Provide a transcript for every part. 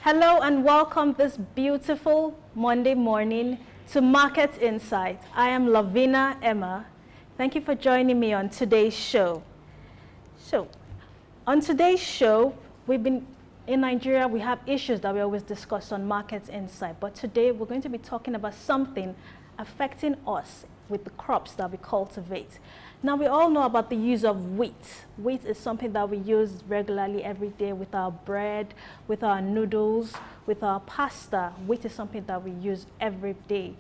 Hello and welcome this beautiful Monday morning to Market Insight. I am Lavina Emma. Thank you for joining me on today's show. So, on today's show, in Nigeria, we have issues that we always discuss on Market Insight, but today we're going to be talking about something affecting us with the crops that we cultivate. Now, we all know about the use of wheat. Wheat is something that we use regularly every day with our bread, with our noodles, with our pasta. Wheat is something that we use every day.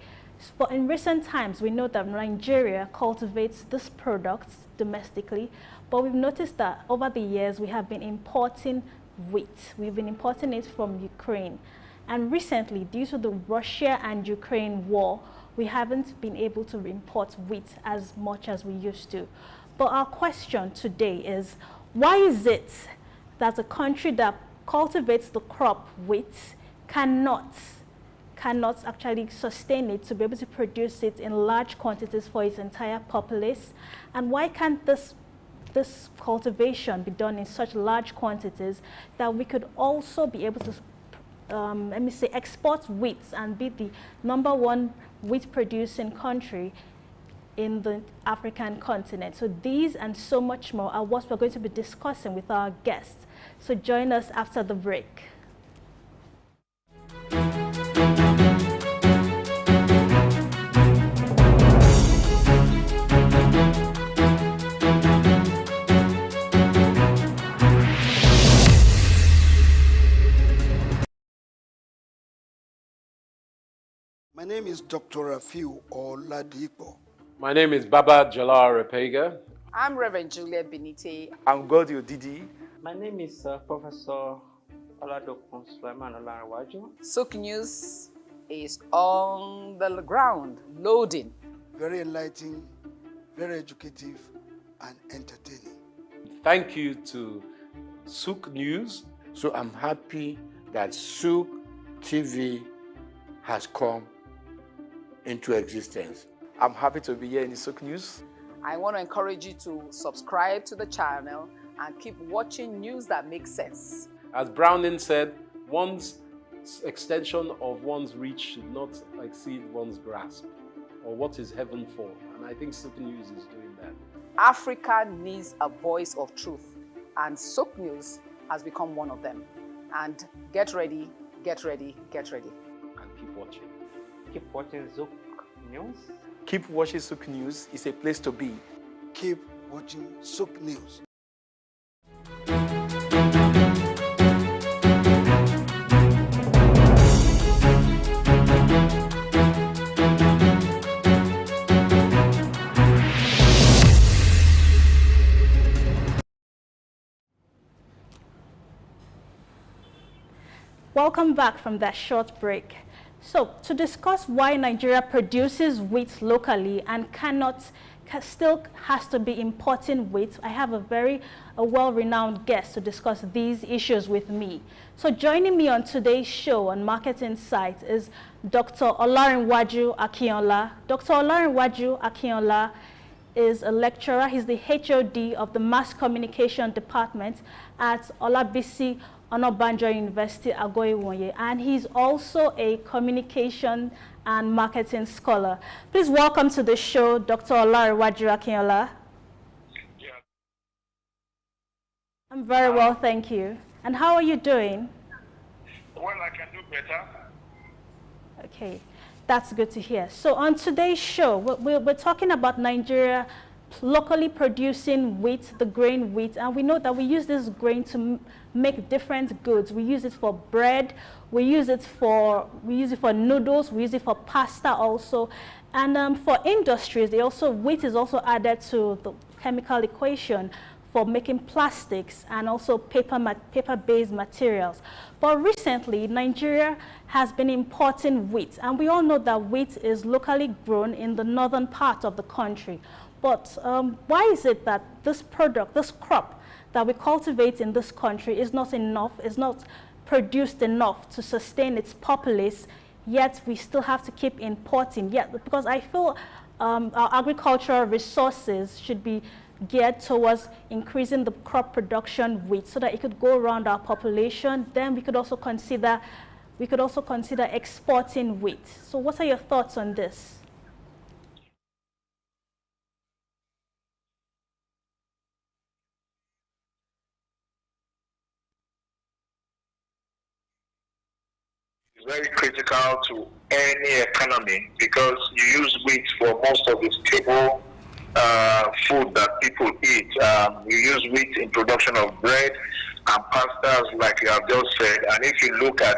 But in recent times, we know that Nigeria cultivates this product domestically, but we've noticed that over the years, we have been importing wheat. We've been importing it from Ukraine. And recently, due to the Russia and Ukraine war, we haven't been able to import wheat as much as we used to. But our question today is, why is it that a country that cultivates the crop wheat cannot actually sustain it to be able to produce it in large quantities for its entire populace? And why can't this cultivation be done in such large quantities that we could also be able to export wheat and be the #1 wheat producing country in the African continent? So these and so much more are what we're going to be discussing with our guests. So join us after the break. My name is Dr. Rafiu Oladipo. My name is Baba Jalal Repega. I'm Reverend Juliet Benite. I'm Godi Odidi. My name is Professor Oladokun Sulaiman Olarawaju. Soak News is on the ground, loading. Very enlightening, very educative, and entertaining. Thank you to Sook News. So I'm happy that Sook TV has come into existence. I'm happy to be here in the Soak News. I want to encourage you to subscribe to the channel and keep watching news that makes sense. As Browning said, one's extension of one's reach should not exceed one's grasp, or what is heaven for. And I think Sook News is doing that. Africa needs a voice of truth, and Soak News has become one of them. And get ready, get ready, get ready. And keep watching. Keep watching Zook News. Keep watching Soak News. It's a place to be. Keep watching Soak News. Welcome back from that short break. So, to discuss why Nigeria produces wheat locally and still has to be importing wheat, I have a well-renowned guest to discuss these issues with me. So, joining me on today's show on Market Insight is Dr. Olarinwaju Akinola. Dr. Olarinwaju Akinola is a lecturer. He's the HOD of the Mass Communication Department at Olabisi Onabanjo University, Agoiwoye, and he's also a communication and marketing scholar. Please welcome to the show, Dr. Olarinwaju Akinola. Yeah. I'm very well, thank you. And how are you doing? Well, I can do better. Okay, that's good to hear. So on today's show, we're talking about Nigeria locally producing wheat, the grain wheat, and we know that we use this grain to make different goods. We use it for bread, we use it for noodles, we use it for pasta also, and for industries, wheat is also added to the chemical equation for making plastics and also paper-based materials. But recently, Nigeria has been importing wheat, and we all know that wheat is locally grown in the northern part of the country. But why is it that this crop that we cultivate in this country is not produced enough to sustain its populace, yet we still have to keep importing? Because I feel our agricultural resources should be geared towards increasing the crop production wheat so that it could go around our population, then we could also consider exporting wheat. So what are your thoughts on this? Very critical to any economy because you use wheat for most of the staple food that people eat. You use wheat in production of bread and pastas, like you have just said. And if you look at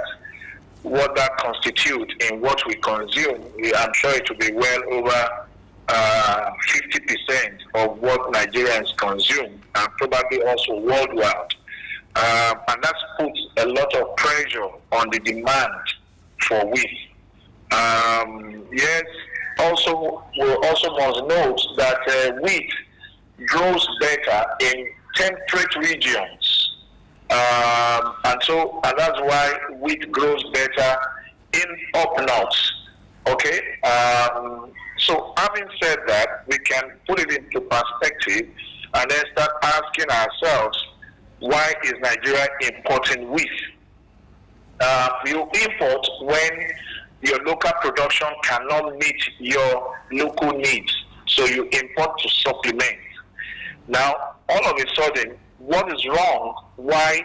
what that constitutes in what we consume, I'm sure it will be well over 50% of what Nigerians consume, and probably also worldwide. And that puts a lot of pressure on the demand for wheat. Yes, also we also must note that wheat grows better in temperate regions, and that's why wheat grows better in up north. Okay. So having said that, we can put it into perspective and then start asking ourselves, why is Nigeria importing wheat? You import when your local production cannot meet your local needs, so you import to supplement. Now, all of a sudden, what is wrong? Why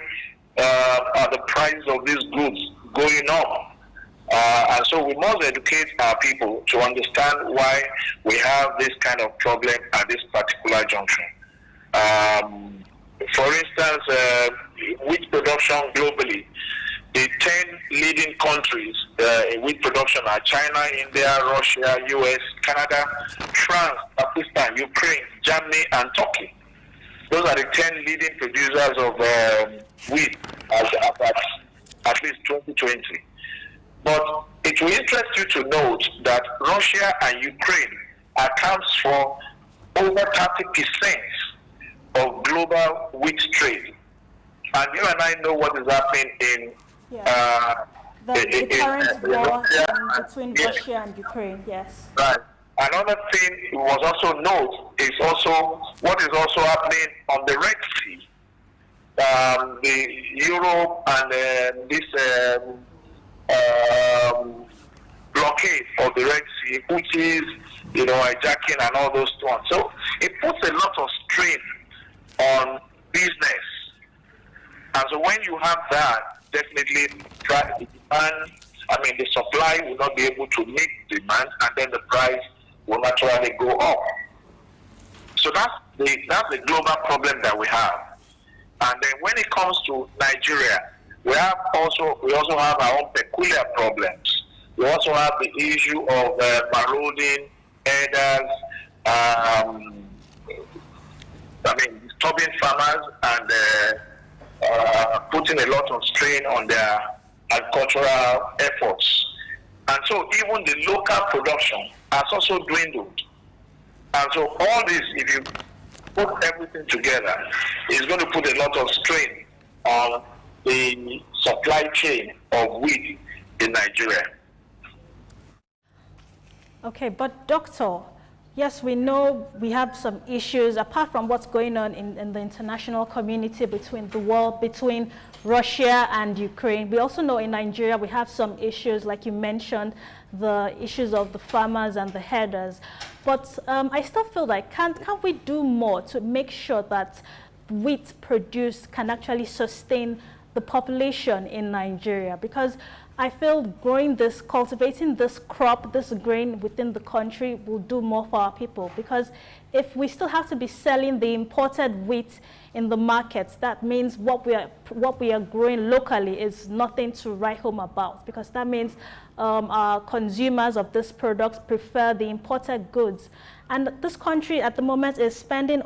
are the prices of these goods going up? And so we must educate our people to understand why we have this kind of problem at this particular junction. For instance, wheat production globally, the 10 leading countries in wheat production are China, India, Russia, US, Canada, France, Pakistan, Ukraine, Germany, and Turkey. Those are the 10 leading producers of wheat at least 2020. But it will interest you to note that Russia and Ukraine accounts for over 30% of global wheat trade. And you and I know what is happening in the current war between Russia and Ukraine, yes. Right. Another thing we must also note is also what is also happening on the Red Sea. The Europe and this blockade of the Red Sea, which is, hijacking and all those ones. So it puts a lot of strain on business. And so when you have that, definitely the supply will not be able to meet demand, and then the price will naturally go up. So that's the global problem that we have. And then when it comes to Nigeria, we also have our own peculiar problems. We also have the issue of marauding herders, disturbing farmers and putting a lot of strain on their agricultural efforts. And so even the local production has also dwindled. And so all this, if you put everything together, is going to put a lot of strain on the supply chain of wheat in Nigeria. Okay, but Doctor, yes, we know we have some issues, apart from what's going on in the international community between Russia and Ukraine. We also know in Nigeria we have some issues, like you mentioned, the issues of the farmers and the herders. But I still feel like, can't we do more to make sure that wheat produced can actually sustain the population in Nigeria? Because I feel cultivating this crop, this grain within the country will do more for our people. Because if we still have to be selling the imported wheat in the markets, that means what we are growing locally is nothing to write home about. Because that means our consumers of these products prefer the imported goods. And this country at the moment is spending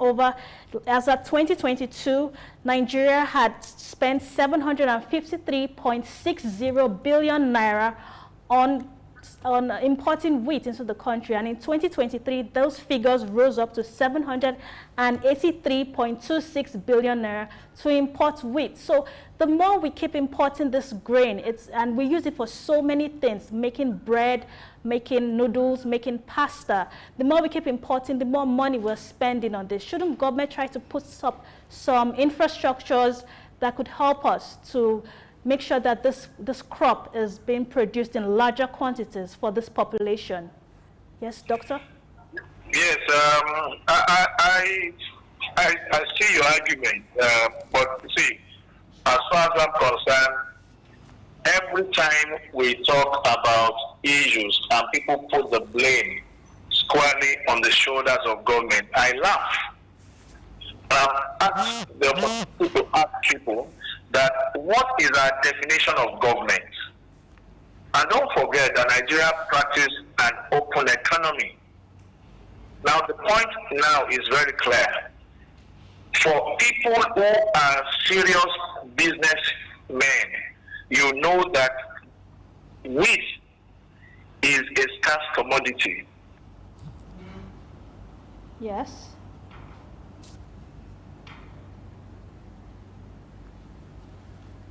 as of 2022, Nigeria had spent 753.60 billion naira on importing wheat into the country, and in 2023 those figures rose up to 783.26 billion naira to import wheat. So the more we keep importing this grain, and we use it for so many things, making bread, making noodles, making pasta, the more we keep importing, the more money we're spending on this. Shouldn't government try to put up some infrastructures that could help us to make sure that this crop is being produced in larger quantities for this population? Yes, doctor? Yes, I see your argument, but see, as far as I'm concerned, every time we talk about issues and people put the blame squarely on the shoulders of government, I laugh. Ask the opportunity to ask people that what is our definition of government? And don't forget that Nigeria practices an open economy. Now the point now is very clear. For people who are serious businessmen, you know that wheat is a scarce commodity. Yes.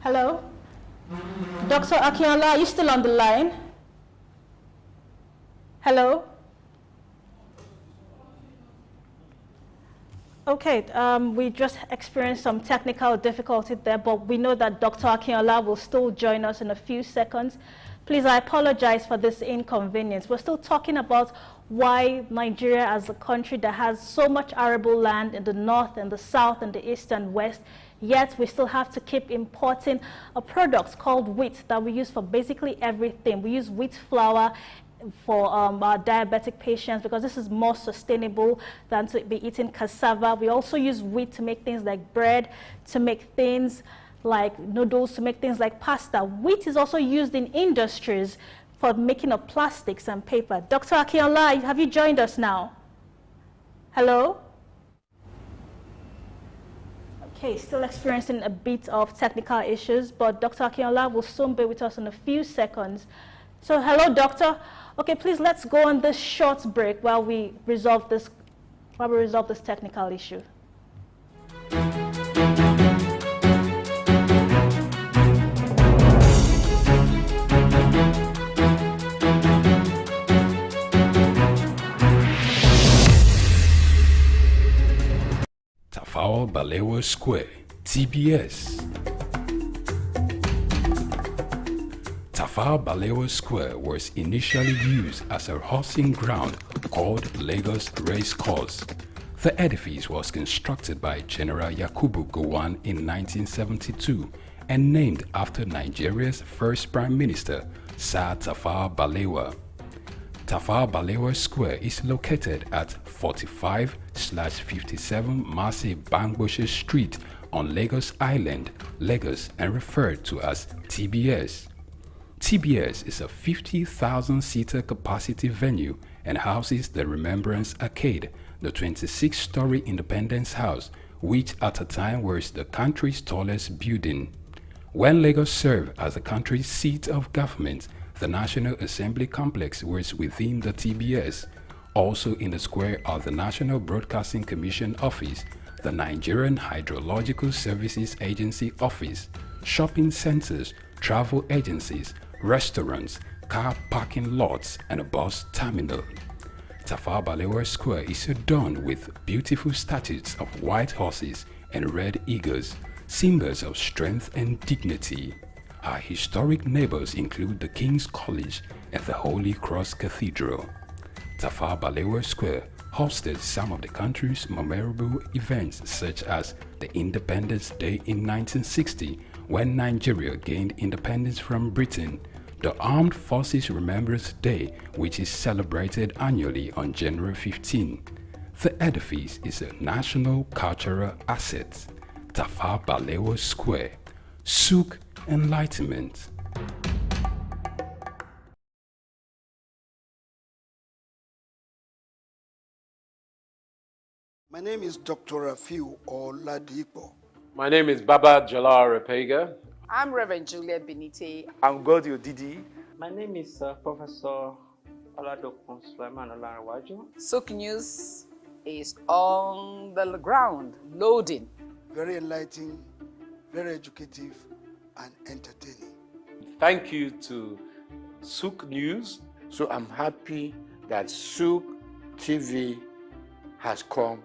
Hello? Dr. Akinola, are you still on the line? Hello? Okay, we just experienced some technical difficulty there, but we know that Dr. Akinola will still join us in a few seconds. Please, I apologize for this inconvenience. We're still talking about why Nigeria, as a country that has so much arable land in the north and the south and the east and west, yet we still have to keep importing a product called wheat that we use for basically everything. We use wheat flour for our diabetic patients because this is more sustainable than to be eating cassava. We also use wheat to make things like bread, to make things like noodles, to make things like pasta. Wheat is also used in industries for making of plastics and paper. Dr. Akinola, have you joined us now? Hello? Okay, still experiencing a bit of technical issues, but Dr. Akinola will soon be with us in a few seconds. So, hello, doctor. Okay, please let's go on this short break while we resolve this technical issue. Tafawa Balewa Square, TBS. Tafawa Balewa Square was initially used as a horsing ground called Lagos Race Course. The edifice was constructed by General Yakubu Gowon in 1972 and named after Nigeria's first Prime Minister, Sir Tafawa Balewa. Tafawa Balewa Square is located at 45/57 Marcy Bangboshe Street on Lagos Island, Lagos, and referred to as TBS. TBS is a 50,000-seater capacity venue and houses the Remembrance Arcade, the 26-story Independence House, which at a time was the country's tallest building. When Lagos served as the country's seat of government, the National Assembly Complex was within the TBS. Also in the square are the National Broadcasting Commission Office, the Nigerian Hydrological Services Agency Office, shopping centers, travel agencies, restaurants, car parking lots, and a bus terminal. Tafawa Balewa Square is adorned with beautiful statues of white horses and red eagles, symbols of strength and dignity. Our historic neighbors include the King's College and the Holy Cross Cathedral. Tafawa Balewa Square hosted some of the country's memorable events, such as the Independence Day in 1960, when Nigeria gained independence from Britain, the Armed Forces Remembrance Day, which is celebrated annually on January 15. The edifice is a national cultural asset. Tafawa Balewa Square. Souk Enlightenment. My name is Dr. Rafiu Oladipo. My name is Baba Jalal Repega. I'm Reverend Juliet Benite. I'm Godio Didi. My name is Professor Oladokun. Sook News is on the ground, loading. Very enlightening, very educative, and entertaining. Thank you to Sook News. So I'm happy that Sook TV has come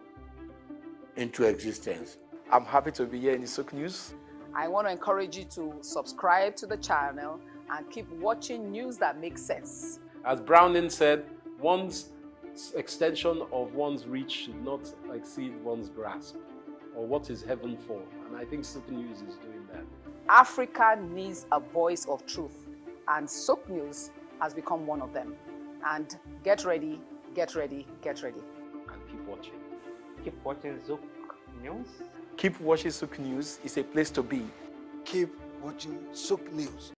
into existence. I'm happy to be here in the Sook News. I want to encourage you to subscribe to the channel and keep watching news that makes sense. As Browning said, one's extension of one's reach should not exceed one's grasp, or what is heaven for. And I think Sook News is doing that. Africa needs a voice of truth, and Sook News has become one of them. And get ready, get ready, get ready. And keep watching. Keep watching Zook News. Keep watching Sook News. It's a place to be. Keep watching Sook News.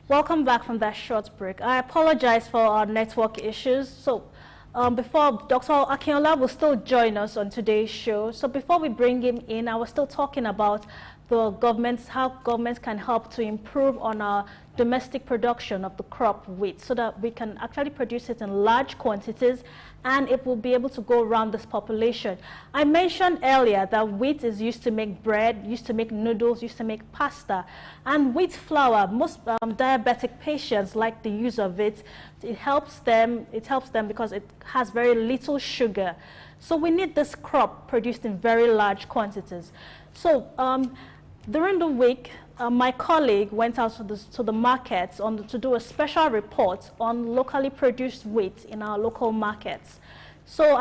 Welcome back from that short break. I apologize for our network issues. So before Dr. Akinola will still join us on today's show. So before we bring him in, I was still talking about the governments, how governments can help to improve on our domestic production of the crop wheat so that we can actually produce it in large quantities and it will be able to go around this population. I mentioned earlier that wheat is used to make bread, used to make noodles, used to make pasta. And wheat flour, most diabetic patients like the use of it. It helps them because it has very little sugar. So we need this crop produced in very large quantities. So during the week, my colleague went out to the markets to do a special report on locally produced wheat in our local markets. So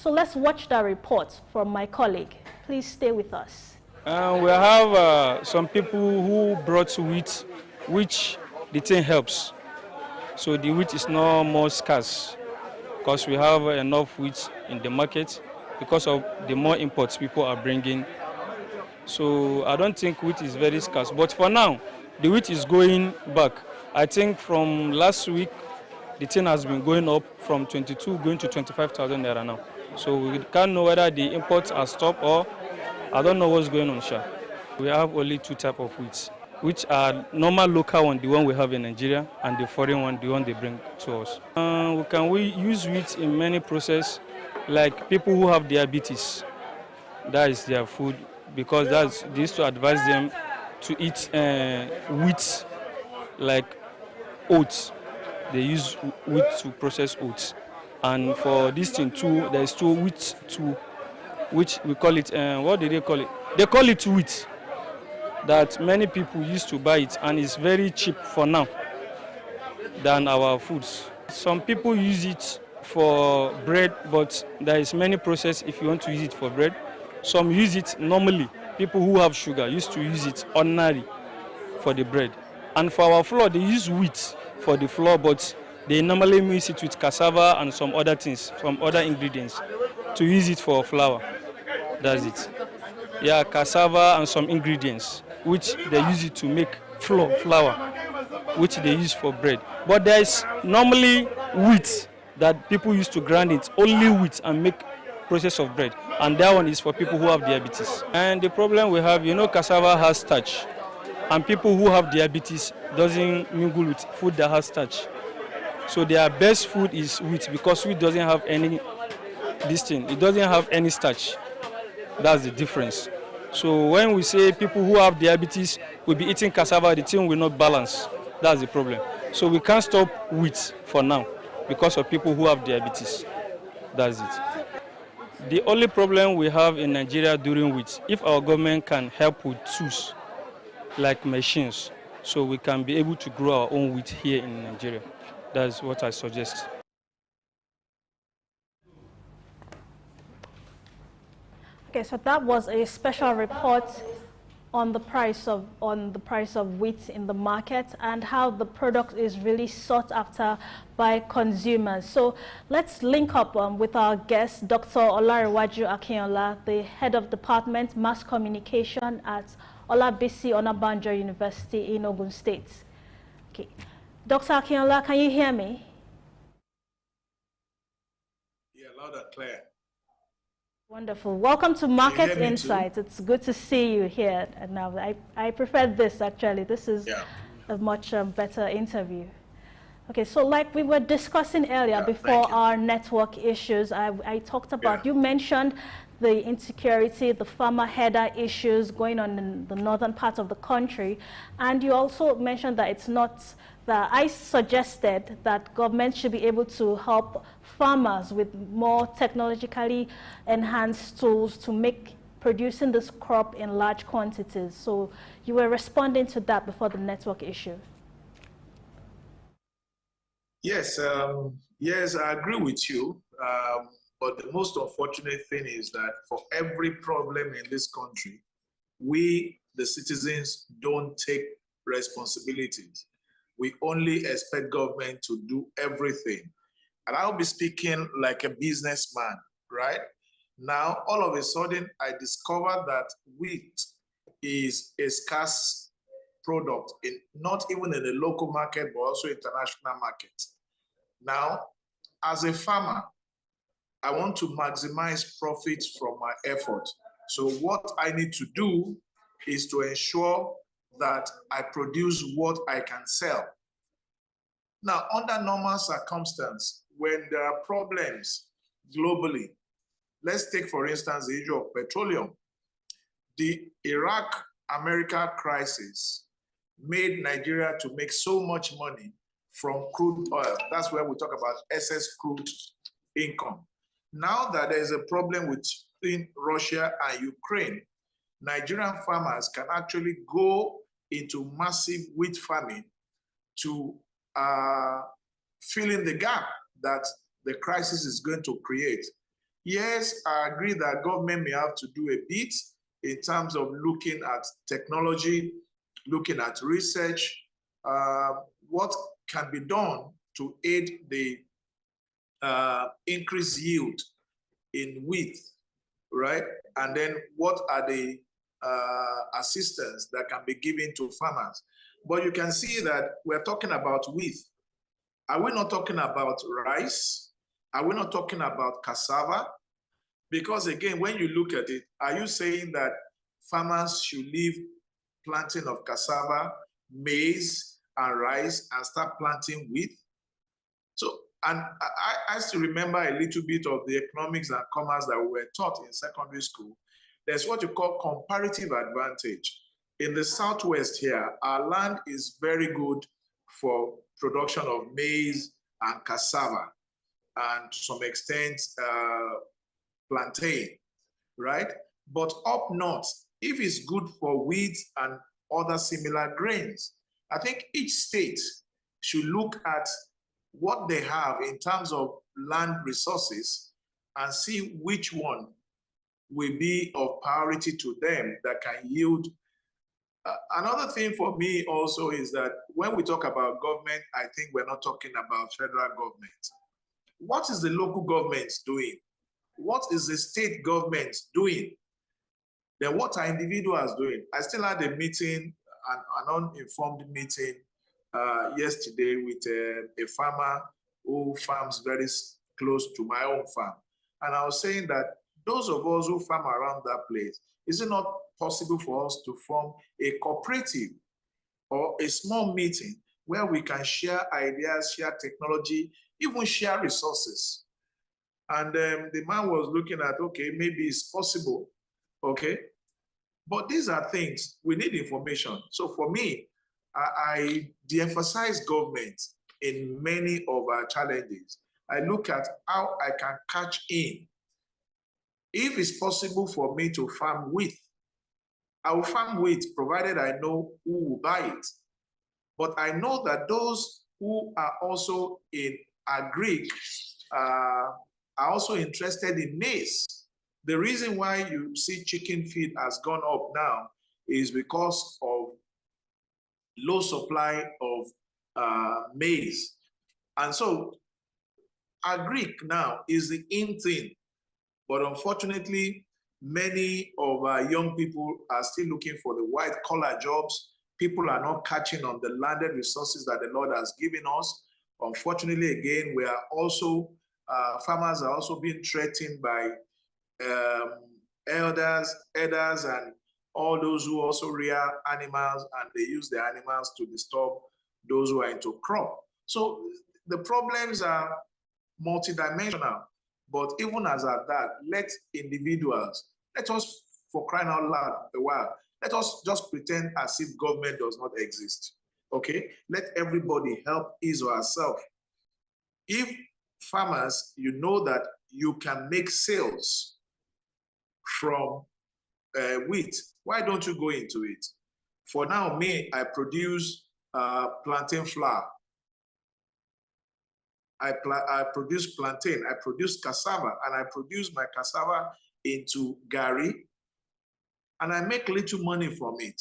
let's watch that report from my colleague. Please stay with us. We have some people who brought wheat, which the thing helps. So the wheat is no more scarce because we have enough wheat in the market because of the more imports people are bringing. So I don't think wheat is very scarce. But for now, the wheat is going back. I think from last week, the thing has been going up from 22 going to 25,000 naira now. So we can't know whether the imports are stopped or I don't know what's going on, Sha. We have only two types of wheat, which are normal local one, the one we have in Nigeria, and the foreign one, the one they bring to us. We use wheat in many processes, like people who have diabetes. That is their food. Because they used to advise them to eat wheat like oats. They use wheat to process oats. And for this thing too, there is too wheat too, which we call it, what do they call it? They call it wheat, that many people used to buy it and it's very cheap for now than our foods. Some people use it for bread, but there is many process if you want to use it for bread. Some use it normally. People who have sugar used to use it ordinary for the bread. And for our flour, they use wheat for the flour, but they normally mix it with cassava and some other things, some other ingredients to use it for flour. That's it. Yeah, cassava and some ingredients, which they use it to make flour, which they use for bread. But there is normally wheat that people used to grind it, only wheat, and make process of bread, and that one is for people who have diabetes. And the problem we have, cassava has starch, and people who have diabetes doesn't mingle with food that has starch. So their best food is wheat because wheat doesn't have any it doesn't have any starch. That's the difference. So when we say people who have diabetes will be eating cassava, the thing will not balance. That's the problem. So we can't stop wheat for now because of people who have diabetes. That's it. The only problem we have in Nigeria during wheat, if our government can help with tools like machines, so we can be able to grow our own wheat here in Nigeria. That's what I suggest. Okay, so that was a special report on the price of wheat in the market and how the product is really sought after by consumers. So let's link up with our guest, Dr. Olarewaju Akinola, the head of department mass communication at Olabisi Onabanjo University in Ogun State. Okay. Dr. Akinola, can you hear me? Yeah, loud and clear. Wonderful. Welcome to Market Insights. It's good to see you here. And now I prefer this actually. This is a much better interview. Okay, so like we were discussing earlier before our network issues, I talked about, you mentioned the insecurity, the farmer header issues going on in the northern part of the country. And you also mentioned that it's not, that I suggested that government should be able to help farmers with more technologically enhanced tools to make producing this crop in large quantities. So you were responding to that before the network issue. Yes, yes, I agree with you. But the most unfortunate thing is that for every problem in this country, we, the citizens, don't take responsibilities. We only expect government to do everything. And I'll be speaking like a businessman, right? Now, all of a sudden, I discovered that wheat is a scarce product, not even in the local market, but also international market. Now, as a farmer, I want to maximize profits from my effort. So what I need to do is to ensure that I produce what I can sell. Now, under normal circumstances, when there are problems globally, let's take, for instance, the issue of petroleum. The Iraq-America crisis made Nigeria to make so much money from crude oil. That's where we talk about excess crude income. Now that there's a problem between Russia and Ukraine, Nigerian farmers can actually go into massive wheat farming to fill in the gap that the crisis is going to create. Yes, I agree that government may have to do a bit in terms of looking at technology, looking at research, what can be done to aid the increased yield in wheat, right? And then what are the assistance that can be given to farmers? But you can see that we're talking about wheat. Are we not talking about rice? Are we not talking about cassava? Because again, when you look at it, are you saying that farmers should leave planting of cassava, maize, and rice and start planting wheat? So, and I still remember a little bit of the economics and commerce that we were taught in secondary school. There's what you call comparative advantage. In the Southwest here, our land is very good for production of maize and cassava, and to some extent, plantain, right? But up north, if it's good for wheat and other similar grains, I think each state should look at what they have in terms of land resources and see which one will be of priority to them that can yield. Another thing for me also is that when we talk about government, I think we're not talking about federal government. What is the local government doing? What is the state government doing? Then what are individuals doing? I still had a meeting, an uninformed meeting yesterday with a farmer who farms very close to my own farm. And I was saying that those of us who farm around that place, is it not possible for us to form a cooperative or a small meeting where we can share ideas, share technology, even share resources? And the man was looking at, okay, maybe it's possible, okay? But these are things, we need information. So for me, I de-emphasize government in many of our challenges. I look at how I can catch in. If it's possible for me to farm wheat, I will farm wheat provided I know who will buy it. But I know that those who are also in agri are also interested in maize. The reason why you see chicken feed has gone up now is because of low supply of maize. And so agri now is the in thing. But unfortunately, many of our young people are still looking for the white-collar jobs. People are not catching on the landed resources that the Lord has given us. Unfortunately, again, we are also, farmers are also being threatened by elders, and all those who also rear animals, and they use the animals to disturb those who are into crop. So the problems are multidimensional, but even as at that, let us, for crying out loud a while, let us just pretend as if government does not exist, okay? Let everybody help his or herself. If farmers, you know that you can make sales from wheat, why don't you go into it? For now, me, I produce plantain flour. I produce plantain, I produce cassava, and I produce my cassava into gari, and I make little money from it.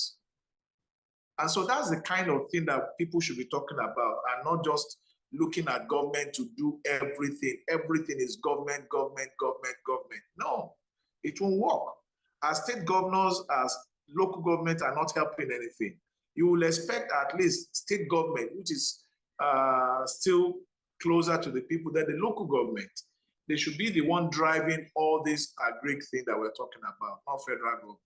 And so that's the kind of thing that people should be talking about, and not just looking at government to do everything. Everything is government, government, government, government. No, it won't work. As state governors, as local government are not helping anything. You will expect at least state government, which is still closer to the people than the local government. They should be the one driving all this agric thing that we're talking about, not federal government.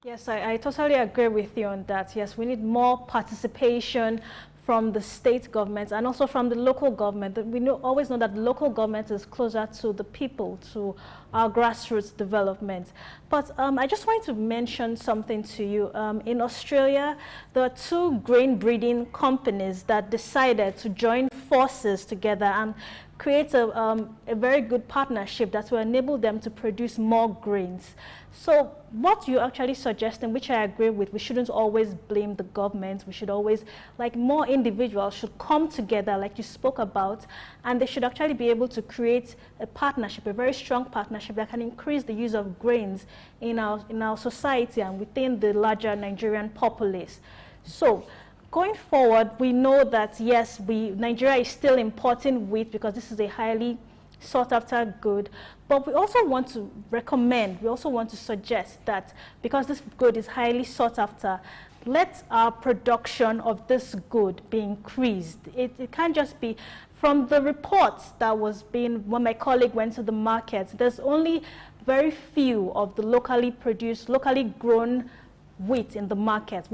Yes, I totally agree with you on that. Yes, we need more participation from the state governments and also from the local government. We always know that the local government is closer to the people, to our grassroots development. But I just wanted to mention something to you. In Australia, there are 2 grain breeding companies that decided to join forces together and create a very good partnership that will enable them to produce more grains. So what you're actually suggesting, which I agree with, we shouldn't always blame the government. We should always, like, more individuals should come together, like you spoke about, and they should actually be able to create a partnership, a very strong partnership that can increase the use of grains in our society and within the larger Nigerian populace. So going forward, we know that, yes, Nigeria is still importing wheat because this is a highly sought after good, but we also want to recommend, we also want to suggest that because this good is highly sought after, let our production of this good be increased. It can't just be, from the reports that was being, when my colleague went to the markets, there's only very few of the locally produced, locally grown wheat in the market.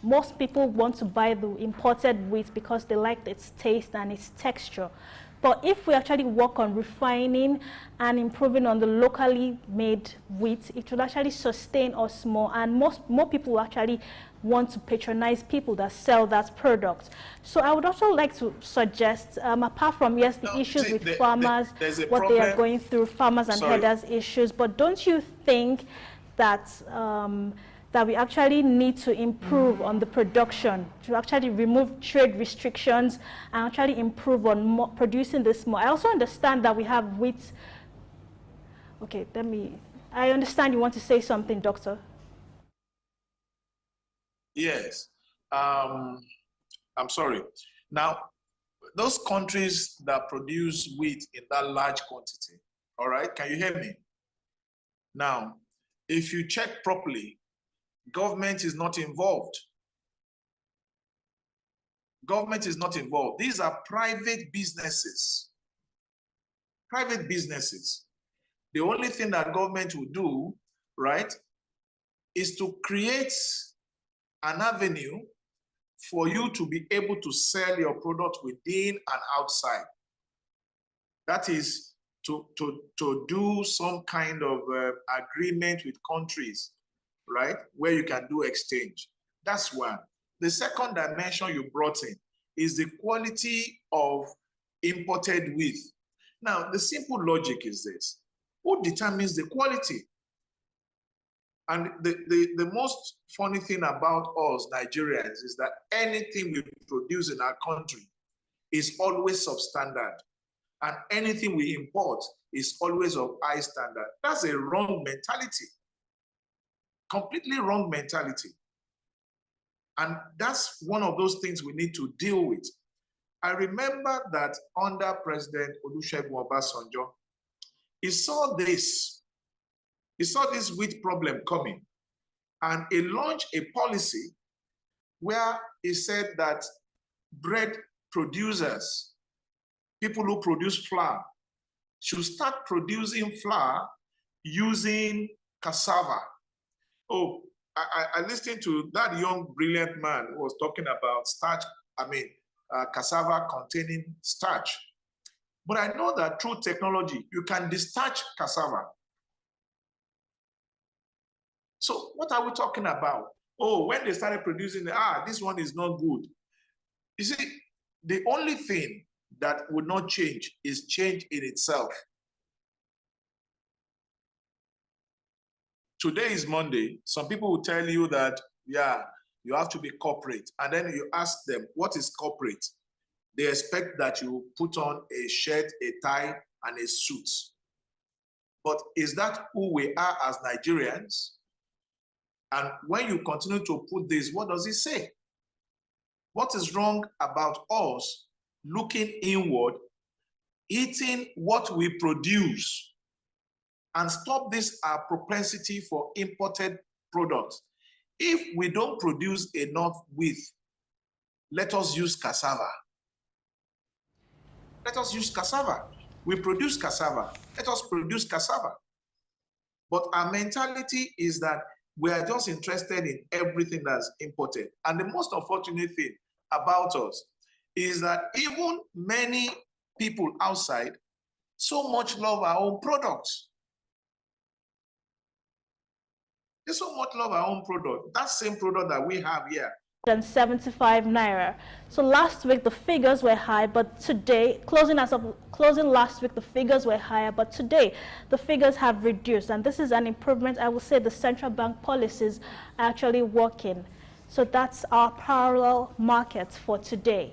Most people want to buy the imported wheat because they like its taste and its texture. But if we actually work on refining and improving on the locally made wheat, it will actually sustain us more, and more people will actually want to patronize people that sell that product. So I would also like to suggest, apart from, yes, the issues with farmers, what they are going through, farmers and herders issues, but don't you think that that we actually need to improve on the production, to actually remove trade restrictions and actually improve on producing this more? I also understand that we have wheat. Okay, I understand you want to say something, Doctor. Yes, I'm sorry. Now, those countries that produce wheat in that large quantity, all right, can you hear me? Now, if you check properly, government is not involved. Government is not involved. These are private businesses. Private businesses. The only thing that government will do, right, is to create an avenue for you to be able to sell your product within and outside. That is to do some kind of agreement with countries, right, where you can do exchange. That's one. The second dimension you brought in is the quality of imported wheat. Now, the simple logic is this: who determines the quality? And the most funny thing about us Nigerians is that anything we produce in our country is always substandard, and anything we import is always of high standard. That's a wrong mentality. Completely wrong mentality. And that's one of those things we need to deal with. I remember that under President Olusegun Obasanjo, he saw this he saw this wheat problem coming, and he launched a policy where he said that bread producers, people who produce flour, should start producing flour using cassava. Oh, I listened to that young, brilliant man who was talking about starch, cassava containing starch. But I know that through technology, you can distarch cassava. So what are we talking about? Oh, when they started producing, this one is not good. You see, the only thing that would not change is change in itself. Today is Monday. Some people will tell you that, yeah, you have to be corporate. And then you ask them, what is corporate? They expect that you put on a shirt, a tie, and a suit. But is that who we are as Nigerians? And when you continue to put this, what does it say? What is wrong about us looking inward, eating what we produce, and stop this propensity for imported products? If we don't produce enough wheat, let us use cassava. Let us use cassava. We produce cassava. Let us produce cassava. But our mentality is that we are just interested in everything that's imported. And the most unfortunate thing about us is that even many people outside so much love our own products. They so much love our own product. That same product that we have here. Than 75 naira. So last week the figures were high, but today, closing last week the figures were higher, but today the figures have reduced, and this is an improvement. I will say the central bank policies are actually working. So that's our parallel markets for today.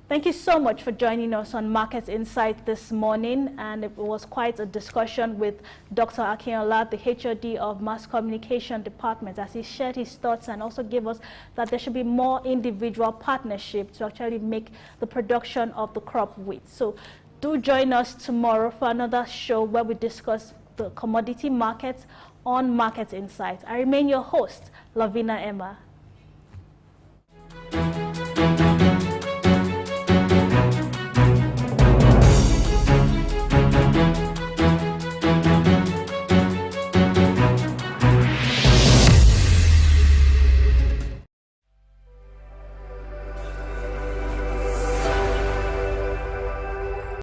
Thank you so much for joining us on Market Insight this morning, and it was quite a discussion with Dr. Akinola, the HOD of Mass Communication Department, as he shared his thoughts and also gave us that there should be more individual partnership to actually make the production of the crop wheat. So do join us tomorrow for another show where we discuss the commodity markets on Market Insight. I remain your host, Lavina Emma.